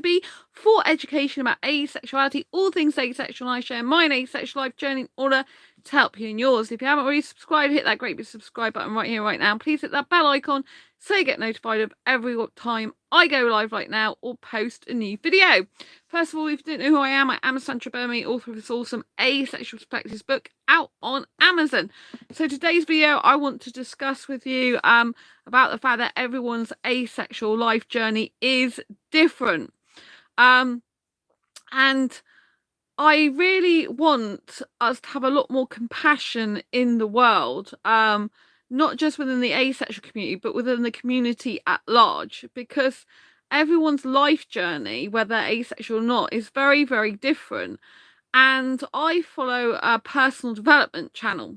be for education about asexuality, all things asexual. I share my asexual life journey in order to help you in yours. If you haven't already subscribed, hit that great big subscribe button right here, right now. Please hit that bell icon so you get notified of every time I go live right now or post a new video. First of all, if you don't know who I am Sandra Burmy, author of this awesome Asexual Perspectives book out on Amazon. So today's video, I want to discuss with you about the fact that everyone's asexual life journey is different. And I really want us to have a lot more compassion in the world, not just within the asexual community, but within the community at large, because everyone's life journey, whether asexual or not, is very, very different. And I follow a personal development channel,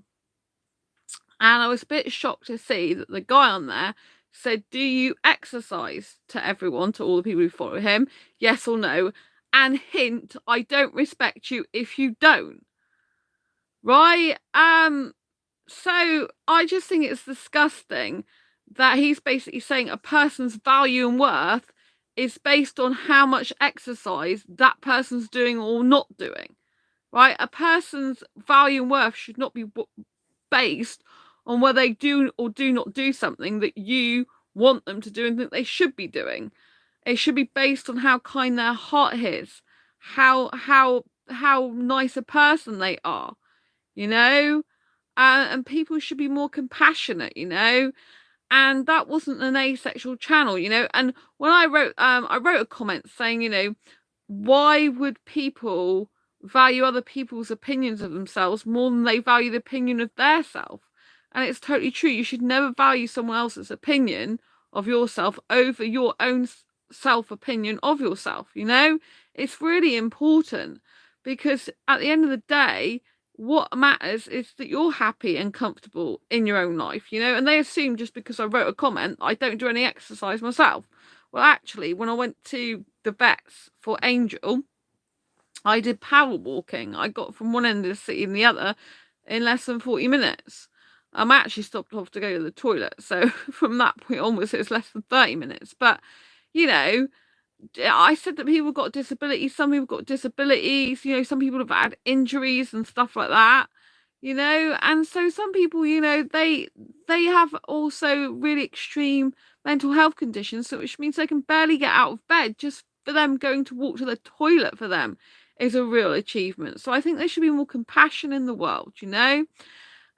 and I was a bit shocked to see that the guy on there said, do you exercise, to everyone, to all the people who follow him, yes or no? And hint, I don't respect you if you don't. Right? So I just think it's disgusting that he's basically saying a person's value and worth is based on how much exercise that person's doing or not doing. Right? A person's value and worth should not be based on whether they do or do not do something that you want them to do and think they should be doing. It should be based on how kind their heart is, how nice a person they are, you know. And people should be more compassionate, you know. And that wasn't an asexual channel, you know. And when I wrote a comment saying, you know, why would people value other people's opinions of themselves more than they value the opinion of their self? And it's totally true. You should never value someone else's opinion of yourself over your own self opinion of yourself, you know. It's really important, because at the end of the day, what matters is that you're happy and comfortable in your own life, you know. And they assume just because I wrote a comment I don't do any exercise myself. Well, actually, when I went to the vets for Angel, I did power walking. I got from one end of the city and the other in less than 40 minutes. I actually stopped off to go to the toilet, so from that point onwards it's less than 30 minutes. But you know, I said that people got disabilities, some people got disabilities, you know, some people have had injuries and stuff like that, you know. And so some people, you know, they have also really extreme mental health conditions, so which means they can barely get out of bed. Just for them going to walk to the toilet for them is a real achievement. So I think there should be more compassion in the world, you know.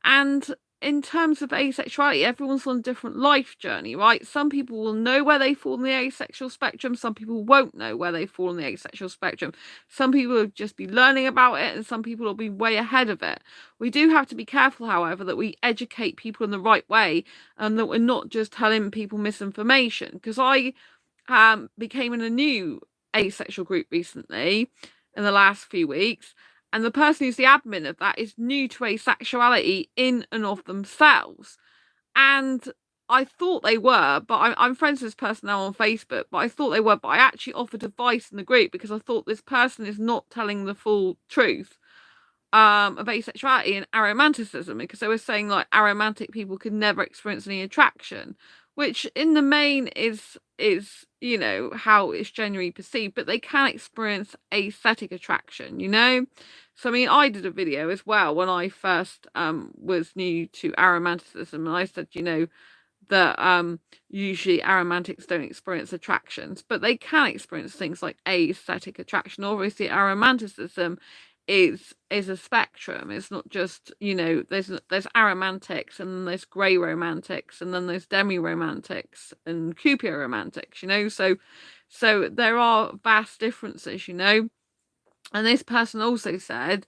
And in terms of asexuality, everyone's on a different life journey, right? Some people will know where they fall on the asexual spectrum. Some people won't know where they fall on the asexual spectrum. Some people will just be learning about it, and some people will be way ahead of it. We do have to be careful, however, that we educate people in the right way, and that we're not just telling people misinformation. Because I became in a new asexual group recently in the last few weeks, and the person who's the admin of that is new to asexuality in and of themselves. And I thought they were, but I'm friends with this person now on Facebook, but I thought they were, but I actually offered advice in the group because I thought this person is not telling the full truth of asexuality and aromanticism, because they were saying like aromantic people could never experience any attraction, which in the main is you know how it's generally perceived, but they can experience aesthetic attraction, you know. So I mean, I did a video as well when I first was new to aromanticism, and I said, you know, that usually aromantics don't experience attractions, but they can experience things like aesthetic attraction. Obviously aromanticism is a spectrum. It's not just, you know, there's aromantics, and then there's grey romantics, and then there's demi romantics and cupier romantics, you know. So there are vast differences, you know. And this person also said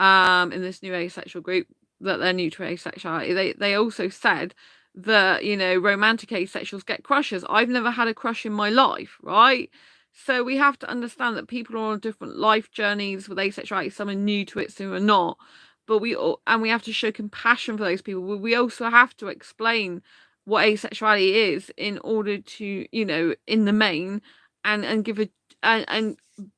in this new asexual group that they're new to asexuality, they also said that, you know, romantic asexuals get crushes. I've never had a crush in my life, right? So we have to understand that people are on different life journeys with asexuality. Some are new to it, some are not. But we have to show compassion for those people. We also have to explain what asexuality is in order to, you know, in the main, and give and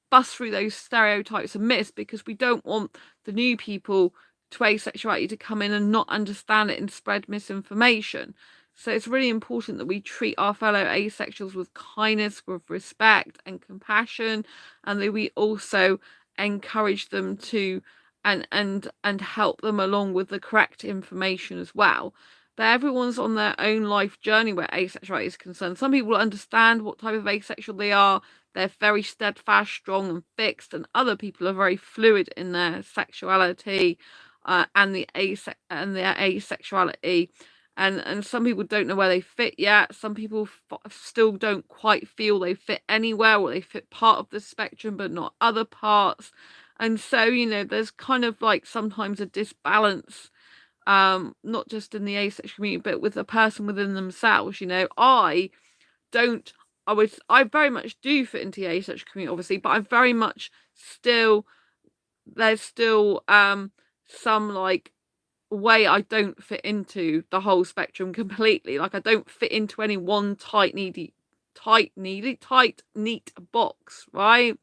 bust through those stereotypes and myths, because we don't want the new people to asexuality to come in and not understand it and spread misinformation. So it's really important that we treat our fellow asexuals with kindness, with respect and compassion, and that we also encourage them to and help them along with the correct information as well. But everyone's on their own life journey where asexuality is concerned. Some people understand what type of asexual they are. They're very steadfast, strong, and fixed, and other people are very fluid in their sexuality and their asexuality. And some people don't know where they fit yet. Some people still don't quite feel they fit anywhere, or they fit part of the spectrum but not other parts. And so, you know, there's kind of like sometimes a disbalance, not just in the asexual community but with a person within themselves. You know, don't I very much do fit into the asexual community, obviously, but I'm very much still there's still some like way I don't fit into the whole spectrum completely. Like I don't fit into any one tight neat box, right?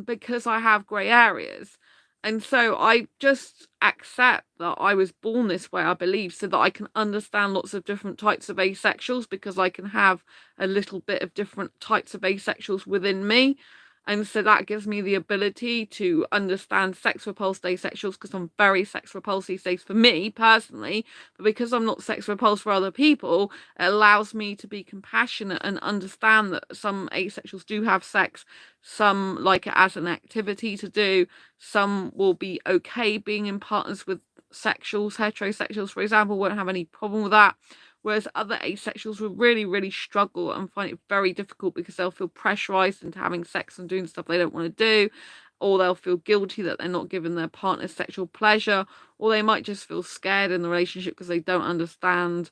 Because I have grey areas. And so I just accept that I was born this way, I believe, so that I can understand lots of different types of asexuals, because I can have a little bit of different types of asexuals within me. And so that gives me the ability to understand sex repulsed asexuals, because I'm very sex repulsed these days for me personally. But because I'm not sex repulsed for other people, it allows me to be compassionate and understand that some asexuals do have sex, some like it as an activity to do, some will be okay being in partners with sexuals. Heterosexuals, for example, won't have any problem with that. Whereas other asexuals will really, really struggle and find it very difficult, because they'll feel pressurized into having sex and doing stuff they don't want to do, or they'll feel guilty that they're not giving their partner sexual pleasure, or they might just feel scared in the relationship because they don't understand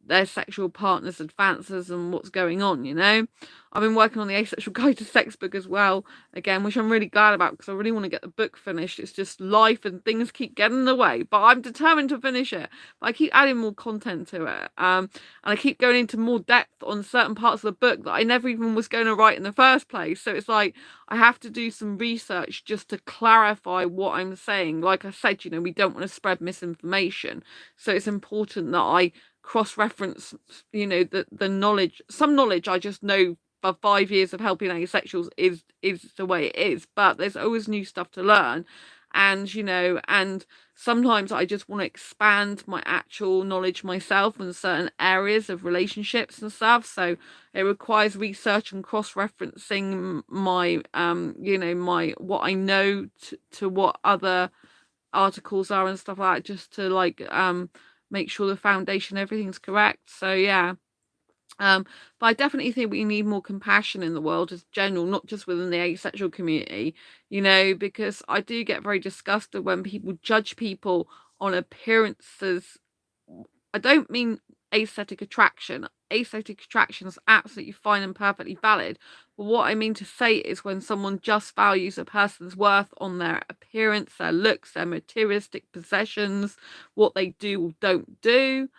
their sexual partner's advances and what's going on, you know. I've been working on the Asexual Guide to Sex book as well, again, which I'm really glad about, because I really want to get the book finished. It's just life and things keep getting in the way, but I'm determined to finish it. But I keep adding more content to it, and I keep going into more depth on certain parts of the book that I never even was going to write in the first place. So it's like I have to do some research just to clarify what I'm saying. Like I said, you know, we don't want to spread misinformation, so it's important that I cross-reference, you know, the knowledge. Some knowledge I just know for 5 years of helping asexuals is the way it is, but there's always new stuff to learn. And you know, and sometimes I just want to expand my actual knowledge myself in certain areas of relationships and stuff, so it requires research and cross-referencing my you know, my what I know to what other articles are and stuff like that, just to like make sure the foundation, everything's correct. So yeah. But I definitely think we need more compassion in the world as general, not just within the asexual community, you know, because I do get very disgusted when people judge people on appearances. I don't mean aesthetic attraction. Aesthetic attraction is absolutely fine and perfectly valid. But what I mean to say is when someone just values a person's worth on their appearance, their looks, their materialistic possessions, what they do or don't do.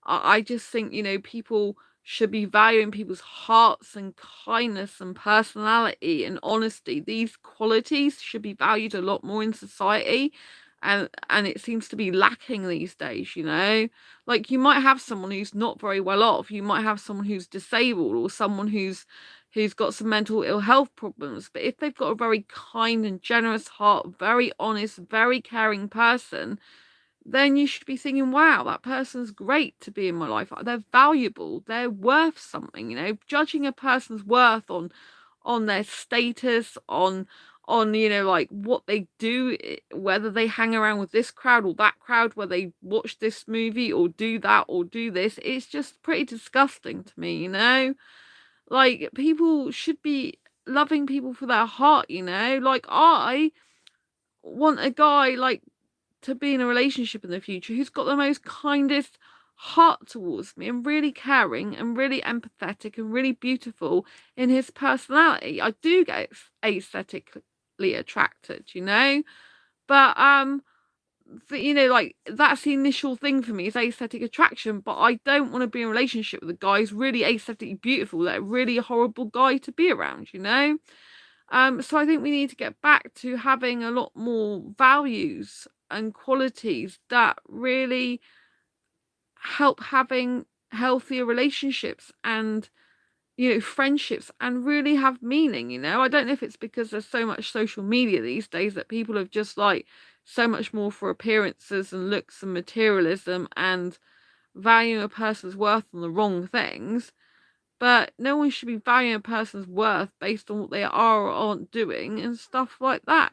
I just think, you know, people should be valuing people's hearts and kindness and personality and honesty. These qualities should be valued a lot more in society. And it seems to be lacking these days, you know. Like you might have someone who's not very well off, you might have someone who's disabled, or someone who's got some mental ill health problems, but if they've got a very kind and generous heart, very honest, very caring person, then you should be thinking, wow, that person's great to be in my life. They're valuable. They're worth something, you know. Judging a person's worth on their status, on you know, like what they do, whether they hang around with this crowd or that crowd, whether they watch this movie or do that or do this, it's just pretty disgusting to me, you know. Like people should be loving people for their heart, you know. Like I want a guy like to be in a relationship in the future who's got the most kindest heart towards me, and really caring and really empathetic and really beautiful in his personality. I do get aesthetically attracted, you know, but you know, like that's the initial thing for me is aesthetic attraction, but I don't want to be in a relationship with a guy who's really aesthetically beautiful. That really horrible guy to be around, you know. So I think we need to get back to having a lot more values and qualities that really help having healthier relationships and, friendships, and really have meaning. I don't know if it's because there's so much social media these days that people have just like so much more for appearances and looks and materialism and valuing a person's worth on the wrong things. But no one should be valuing a person's worth based on what they are or aren't doing and stuff like that.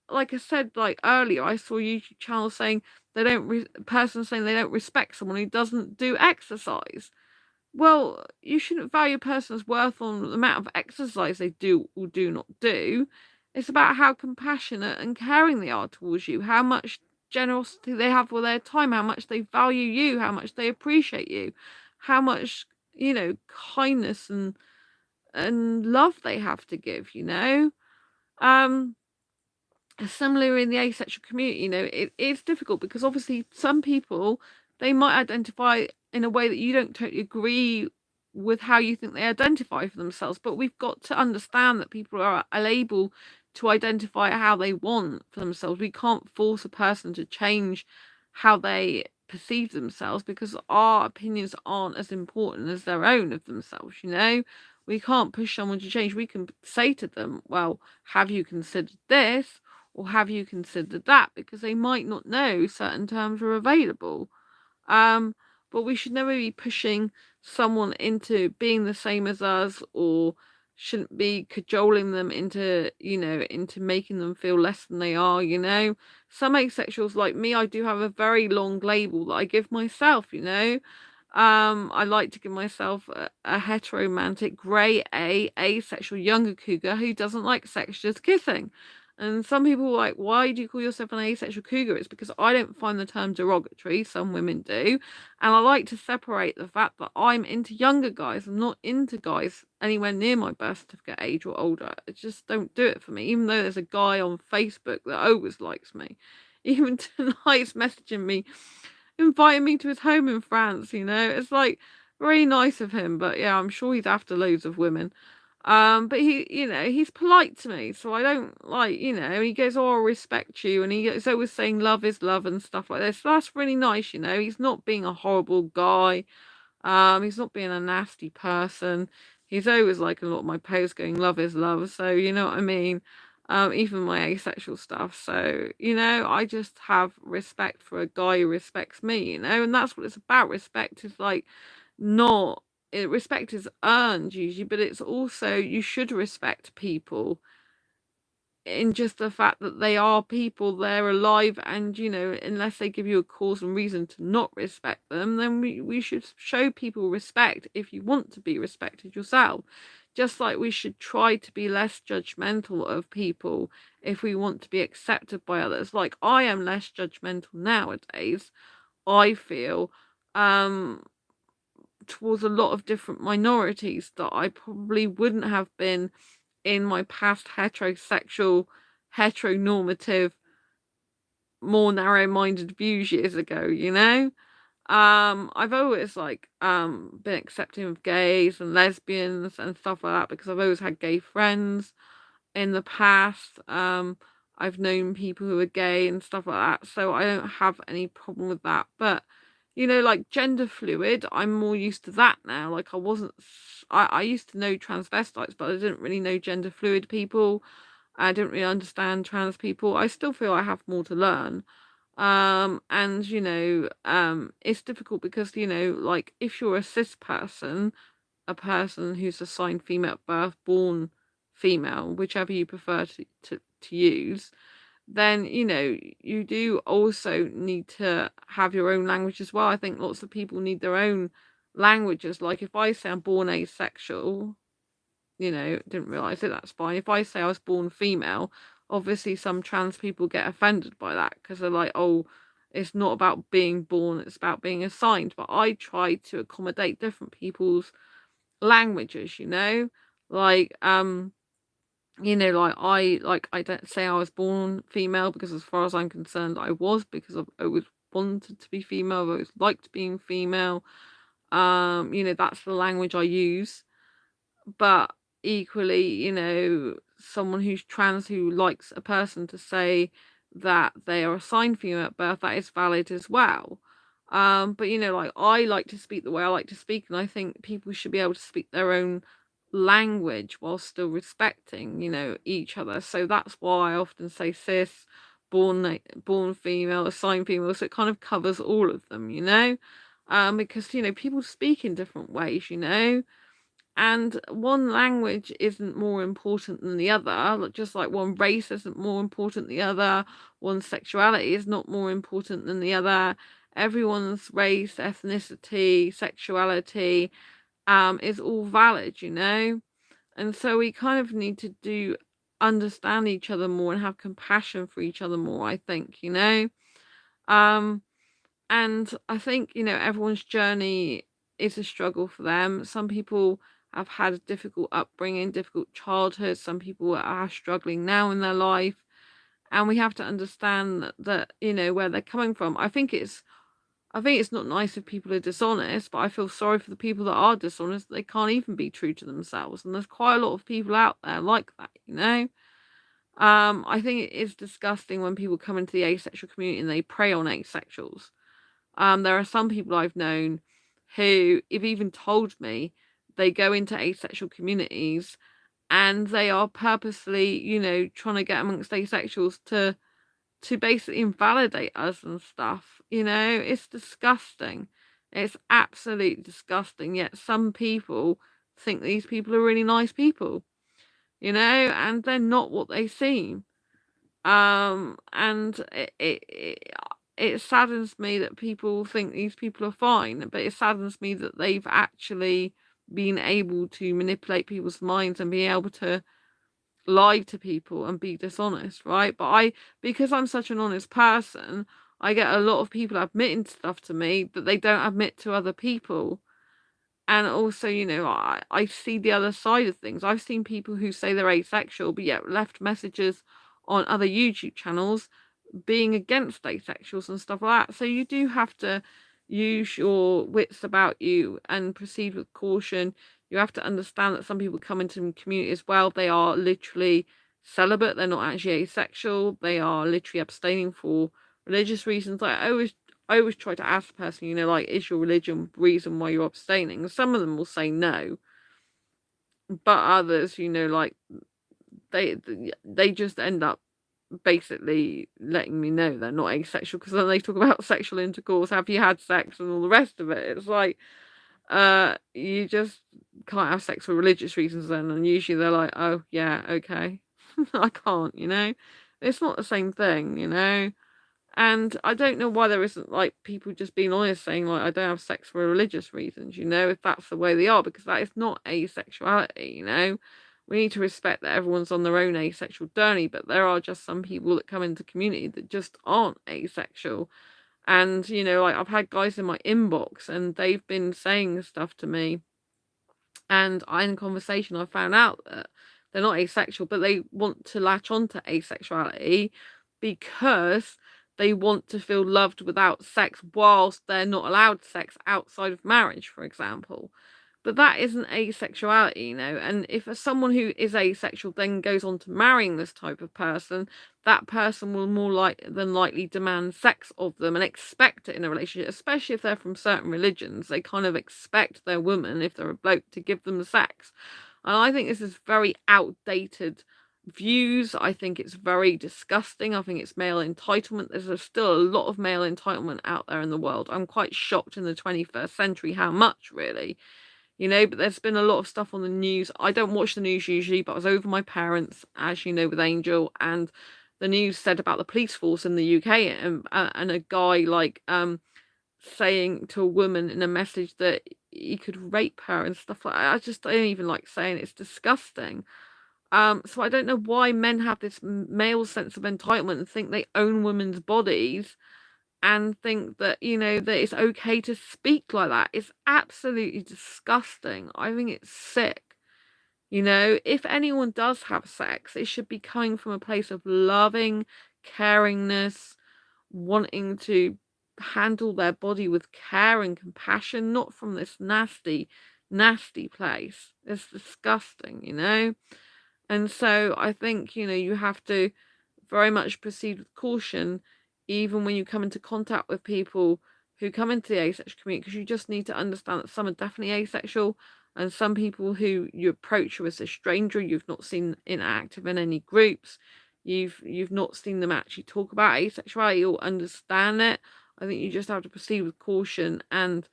Like I said, like earlier, I saw a YouTube channel saying they don't person saying they don't respect someone who doesn't do exercise. Well, you shouldn't value a person's worth on the amount of exercise they do or do not do. It's about how compassionate and caring they are towards you, how much generosity they have with their time, how much they value you, how much they appreciate you, how much, kindness and love they have to give. Um Similar in the asexual community, it's difficult because obviously some people, they might identify in a way that you don't totally agree with how you think they identify for themselves. But we've got to understand that people are able to identify how they want for themselves. We can't force a person to change how they perceive themselves because our opinions aren't as important as their own of themselves. We can't push someone to change. We can say to them, well, have you considered this? Or have you considered that? Because they might not know certain terms are available. Um, but we should never be pushing someone into being the same as us, or shouldn't be cajoling them into making them feel less than they are. Some asexuals like me, I do have a very long label that I give myself. I like to give myself a heteromantic grey asexual younger cougar who doesn't like sex, just kissing. And some people are like, why do you call yourself an asexual cougar? It's because I don't find the term derogatory. Some women do. And I like to separate the fact that I'm into younger guys. I'm not into guys anywhere near my birth certificate age or older. It just don't do it for me. Even though there's a guy on Facebook that always likes me. Even tonight's messaging me, inviting me to his home in France. It's like very nice of him. But yeah, I'm sure he's after loads of women. But he's polite to me, so I don't he goes, oh, I respect you, and he's always saying love is love and stuff like this. So that's really nice. He's not being a horrible guy. He's not being a nasty person. He's always like a lot of my posts going, love is love. So you know what I mean? Even my asexual stuff. So, I just have respect for a guy who respects me, and that's what it's about. Respect is like not respect is earned usually, but it's also you should respect people in just the fact that they are people, they're alive, and unless they give you a cause and reason to not respect them, then we should show people respect if you want to be respected yourself. Just like we should try to be less judgmental of people if we want to be accepted by others. Like I am less judgmental nowadays, I feel, um towards a lot of different minorities that I probably wouldn't have been in my past heteronormative, more narrow-minded views years ago. I've always been accepting of gays and lesbians and stuff like that because I've always had gay friends in the past. I've known people who are gay and stuff like that, so I don't have any problem with that. But like gender fluid, I'm more used to that now. Like I wasn't, I used to know transvestites, but I didn't really know gender fluid people. I didn't really understand trans people. I still feel I have more to learn. And it's difficult because like if you're a cis person, a person who's assigned female at birth, born female, whichever you prefer to use, then you do also need to have your own language as well. I think lots of people need their own languages. Like if I say I'm born asexual, didn't realize it, that's fine. If I say I was born female, obviously some trans people get offended by that because they're like, oh, it's not about being born, it's about being assigned. But I try to accommodate different people's languages. Like I don't say I was born female because as far as I'm concerned I was, because I've always wanted to be female, I've always liked being female. That's the language I use. But equally, someone who's trans who likes a person to say that they are assigned female at birth, that is valid as well. But like I like to speak the way I like to speak, and I think people should be able to speak their own language while still respecting, each other. So that's why I often say cis, born female, assigned female. So it kind of covers all of them. Because people speak in different ways. And one language isn't more important than the other, just like one race isn't more important than the other, one sexuality is not more important than the other. Everyone's race, ethnicity, sexuality, is all valid. And so we kind of need to understand each other more and have compassion for each other more, I think. Um, and I think, everyone's journey is a struggle for them. Some people have had a difficult upbringing, difficult childhood. Some people are struggling now in their life. And we have to understand that, where they're coming from. I think it's not nice if people are dishonest, but I feel sorry for the people that are dishonest. They can't even be true to themselves. And there's quite a lot of people out there like that. I think it is disgusting when people come into the asexual community and they prey on asexuals. There are some people I've known who have even told me they go into asexual communities and they are purposely, trying to get amongst asexuals to basically invalidate us and stuff. It's disgusting. It's absolutely disgusting. Yet some people think these people are really nice people, and they're not what they seem. And it saddens me that people think these people are fine, but it saddens me that they've actually been able to manipulate people's minds and be able to lie to people and be dishonest, right? But because I'm such an honest person, I get a lot of people admitting stuff to me that they don't admit to other people. And also, I see the other side of things. I've seen people who say they're asexual, but yet left messages on other YouTube channels being against asexuals and stuff like that. So you do have to use your wits about you and proceed with caution. You have to understand that some people come into the community as well. They are literally celibate. They're not actually asexual. They are literally abstaining for religious reasons. I always try to ask the person, like, is your religion reason why you're abstaining? Some of them will say no, but others, like they just end up basically letting me know they're not asexual, because then they talk about sexual intercourse, have you had sex, and all the rest of it. It's like, you just can't have sex for religious reasons then, and usually they're like, oh yeah, okay. I can't. It's not the same thing. And I don't know why there isn't, like, people just being honest saying, like, I don't have sex for religious reasons, if that's the way they are, because that is not asexuality. We need to respect that everyone's on their own asexual journey, but there are just some people that come into community that just aren't asexual. And, like, I've had guys in my inbox and they've been saying stuff to me, and in conversation I found out that they're not asexual, but they want to latch on to asexuality because they want to feel loved without sex whilst they're not allowed sex outside of marriage, for example. But that isn't asexuality. And if someone who is asexual then goes on to marrying this type of person, that person will more than likely demand sex of them and expect it in a relationship, especially if they're from certain religions. They kind of expect their woman, if they're a bloke, to give them sex. And I think this is very outdated views. I think it's very disgusting. I think it's male entitlement. There's still a lot of male entitlement out there in the world. I'm quite shocked in the 21st century how much, really. But there's been a lot of stuff on the news. I don't watch the news usually, but I was over with my parents, as you know, with Angel, and the news said about the police force in the UK, and a guy, like, saying to a woman in a message that he could rape her and stuff like that. I don't even like saying it. It's disgusting. So I don't know why men have this male sense of entitlement and think they own women's bodies, and think that, that it's okay to speak like that. It's absolutely disgusting. I think it's sick. If anyone does have sex, it should be coming from a place of loving, caringness, wanting to handle their body with care and compassion, not from this nasty, nasty place. It's disgusting. And so I think, you have to very much proceed with caution, even when you come into contact with people who come into the asexual community, because you just need to understand that some are definitely asexual, and some people who you approach as a stranger, you've not seen interactive in any groups, you've not seen them actually talk about asexuality or understand it. I think you just have to proceed with caution and,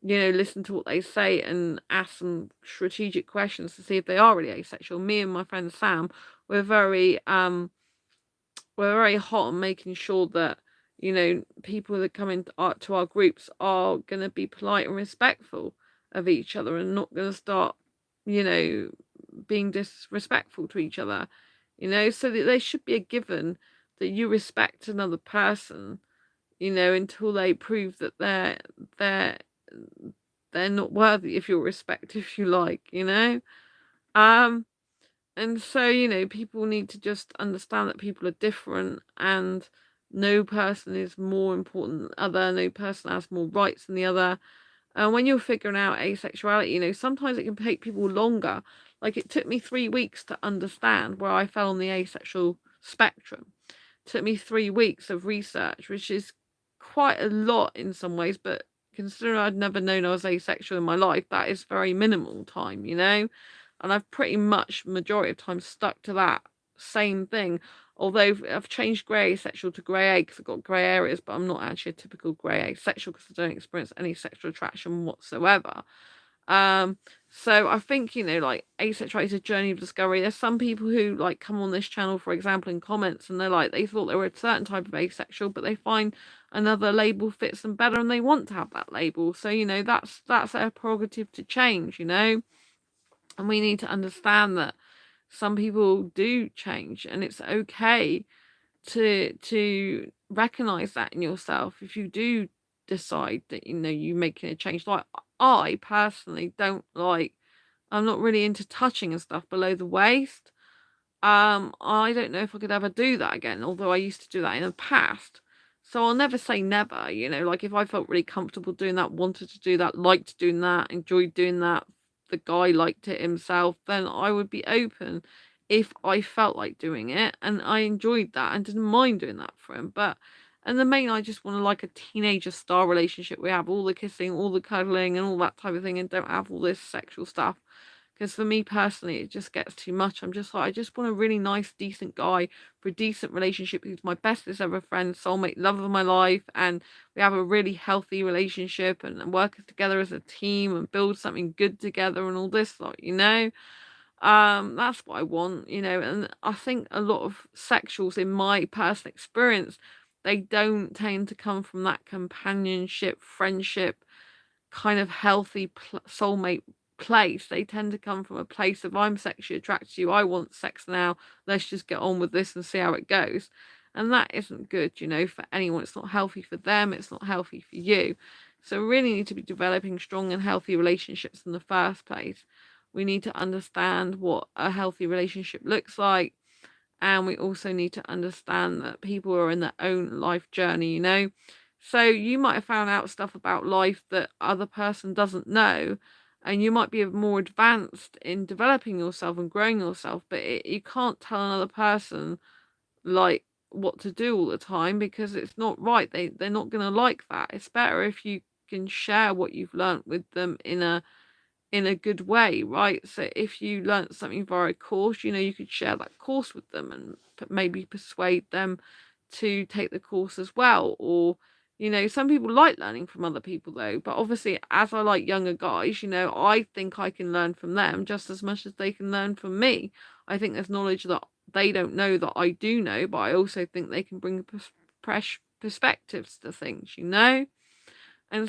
listen to what they say and ask some strategic questions to see if they are really asexual. Me and my friend Sam, we're very we're very hot on making sure that, people that come into to our groups are going to be polite and respectful of each other, and not going to start, you know, being disrespectful to each other, so that they should be a given that you respect another person, until they prove that they're they're not worthy of your respect, if you like, um and so, people need to just understand that people are different, and no person is more important than the other, no person has more rights than the other. And when you're figuring out asexuality, sometimes it can take people longer. Like, it took me 3 weeks to understand where I fell on the asexual spectrum. It took me 3 weeks of research, which is quite a lot in some ways, but considering I'd never known I was asexual in my life, that is very minimal time, and I've pretty much majority of time stuck to that same thing. Although I've changed grey asexual to grey A because I've got grey areas, but I'm not actually a typical grey asexual because I don't experience any sexual attraction whatsoever. Um, so I think, like, asexuality is a journey of discovery. There's some people who like come on this channel, for example, in comments, and they're like, they thought they were a certain type of asexual, but they find another label fits them better and they want to have that label. So, that's their prerogative to change, and we need to understand that some people do change, and it's okay to recognize that in yourself if you do decide that, you're making a change. Like, I personally don't like, I'm not really into touching and stuff below the waist. I don't know if I could ever do that again, although I used to do that in the past. So I'll never say never, like, if I felt really comfortable doing that, wanted to do that, liked doing that, enjoyed doing that, the guy liked it himself, then I would be open if I felt like doing it and I enjoyed that and didn't mind doing that for him. But and the main, I just want to, like, a teenager style relationship. We have all the kissing, all the cuddling and all that type of thing, and don't have all this sexual stuff. Because for me personally, it just gets too much. I'm just like, I just want a really nice, decent guy for a decent relationship who's my bestest ever friend, soulmate, love of my life, and we have a really healthy relationship and work together as a team and build something good together and all this lot, that's what I want, and I think a lot of sexuals, in my personal experience, they don't tend to come from that companionship, friendship, kind of healthy soulmate place. They tend to come from a place of, I'm sexually attracted to you, I want sex now, let's just get on with this and see how it goes. And that isn't good, for anyone. It's not healthy for them, it's not healthy for you. So we really need to be developing strong and healthy relationships in the first place. We need to understand what a healthy relationship looks like, and we also need to understand that people are in their own life journey, so you might have found out stuff about life that other person doesn't know, and you might be more advanced in developing yourself and growing yourself, but you can't tell another person, like, what to do all the time, because it's not right. They're not going to like that. It's better if you can share what you've learned with them in a good way, right? So if you learnt something via a course, you could share that course with them and maybe persuade them to take the course as well. Or, some people like learning from other people though, but obviously, as I like younger guys, I think I can learn from them just as much as they can learn from me. I think there's knowledge that they don't know that I do know, but I also think they can bring fresh perspectives to things, and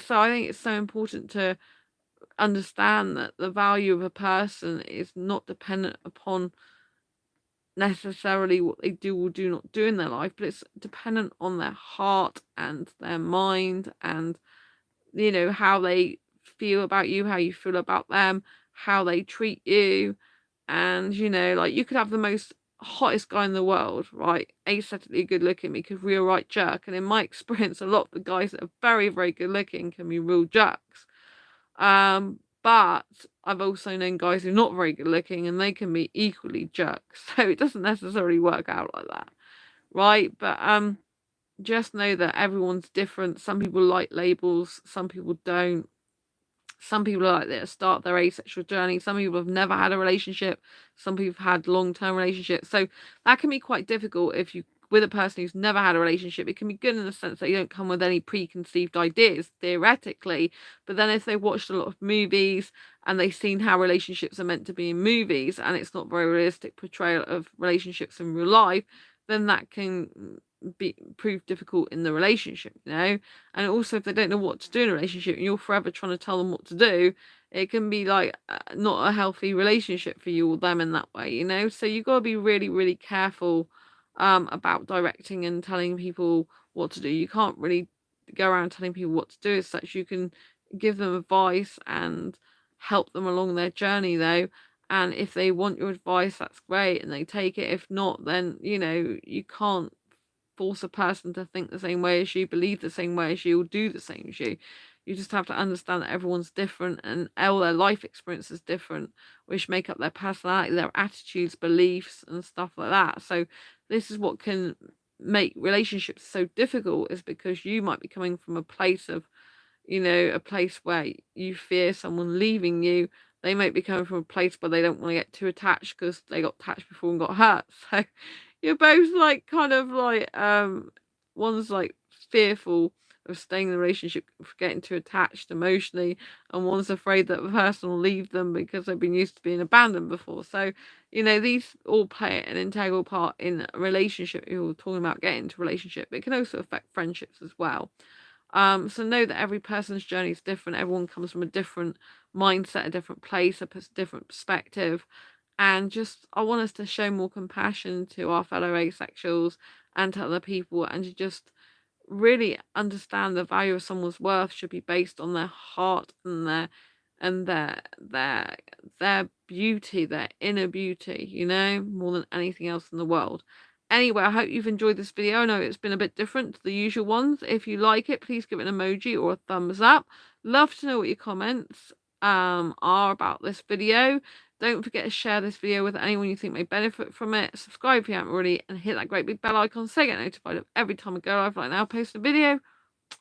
so I think it's so important to understand that the value of a person is not dependent upon necessarily what they do or do not do in their life, but it's dependent on their heart and their mind, and how they feel about you, how you feel about them, how they treat you. And like, you could have the most hottest guy in the world, right, aesthetically good looking, because we're a right jerk, and in my experience, a lot of the guys that are very, very good looking can be real jerks. But I've also known guys who are not very good looking and they can be equally jerks. So it doesn't necessarily work out like that, right? But just know that everyone's different. Some people like labels, some people don't. Some people are like that start their asexual journey. Some people have never had a relationship. Some people have had long-term relationships. So that can be quite difficult if you with a person who's never had a relationship. It can be good in the sense that you don't come with any preconceived ideas theoretically, but then if they've watched a lot of movies and they've seen how relationships are meant to be in movies and it's not very realistic portrayal of relationships in real life, then that can be prove difficult in the relationship, you know. And also if they don't know what to do in a relationship and you're forever trying to tell them what to do, it can be like not a healthy relationship for you or them in that way, you know. So you got to be really, really careful about directing and telling people what to do. You can't really go around telling people what to do as such. You can give them advice and help them along their journey though. And if they want your advice, that's great and they take it. If not, then you know you can't force a person to think the same way as you, believe the same way as you, or do the same as you. You just have to understand that everyone's different and all their life experience is different, which make up their personality, their attitudes, beliefs, and stuff like that. So this is what can make relationships so difficult, is because you might be coming from a place of, you know, a place where you fear someone leaving you. They might be coming from a place where they don't want to get too attached because they got attached before and got hurt. So you're both like kind of like one's like fearful of staying in the relationship for getting too attached emotionally, and one's afraid that the person will leave them because they've been used to being abandoned before. So you know these all play an integral part in a relationship. You're talking about getting into a relationship, it can also affect friendships as well. So know that every person's journey is different. Everyone comes from a different mindset, a different place, a different perspective. And just, I want us to show more compassion to our fellow asexuals and to other people, and to just really understand the value of someone's worth should be based on their heart and their beauty, their inner beauty, you know, more than anything else in the world. Anyway, I hope you've enjoyed this video. I know it's been a bit different to the usual ones. If you like it, please give it an emoji or a thumbs up. Love to know what your comments are about this video. Don't forget to share this video with anyone you think may benefit from it. Subscribe if you haven't already, and hit that great big bell icon so you get notified of every time I go live, like now, post a video.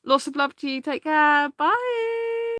Lots of love to you. Take care. Bye.